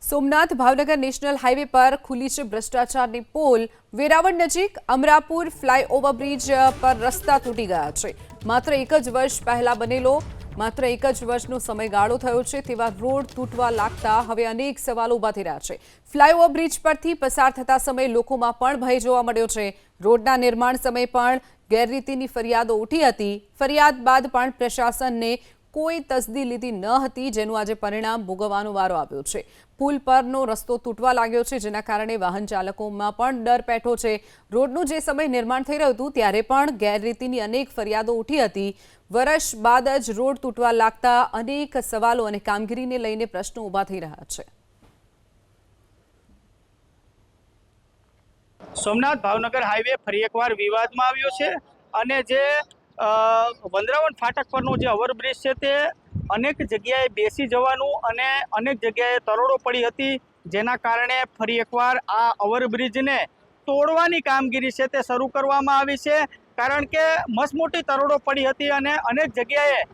Somnath Bhavnagar national highway પર ખુલી છે ભ્રષ્ટાચારની પોલ। વેરાવળ નજીક અમરાપુર ફ્લાયઓવર બ્રિજ પર રસ્તા તૂટી ગયા છે। માત્ર એક જ વર્ષ પહેલા બનેલો માત્ર એક જ વર્ષનો સમયગાળો થયો છે તેવા રોડ તૂટવા લાગતા હવે અનેક સવાલો ઊભા થઈ રહ્યા છે। ફ્લાયઓવર બ્રિજ પરથી પસાર થતા સમયે લોકોમાં પણ ભય જોવા મળ્યો છે। રોડના નિર્માણ સમયે પણ ગેરરીતિની ફરિયાદો ઉઠી હતી। ફરિયાદ બાદ પણ પ્રશાસનને કોઈ તસદી લીધી ન હતી, જેનું આજે પરિણામ ભોગવવાનો વારો આવ્યો છે। પુલ પરનો રસ્તો તૂટવા લાગ્યો છે, જેના કારણે વાહન ચાલકોમાં પણ ડર પેઠો છે। રોડનું જે સમય નિર્માણ થઈ રહ્યું હતું ત્યારે પણ ગેરરીતિની અનેક ફરિયાદો ઉઠી હતી। વર્ષ બાદ જ રોડ તૂટવા લાગતા અનેક સવાલો અને કામગીરીને લઈને પ્રશ્નો ઊભા થઈ રહ્યા છે। સોમનાથ ભાવનગર હાઈવે ફરી એકવાર વિવાદમાં આવ્યો છે અને જે વંદરાવન ફાટક પરનો જે ઓવરબ્રિજ છે તે અનેક જગ્યાએ બેસી જવાનું અને અનેક જગ્યાએ તરોડો પડી હતી, જેના કારણે ફરી એકવાર આ ઓવરબ્રિજને તોડવાની કામગીરી છે તે શરૂ કરવામાં આવી છે। કારણ કે મસમોટી તરોડો પડી હતી અને અનેક જગ્યાએ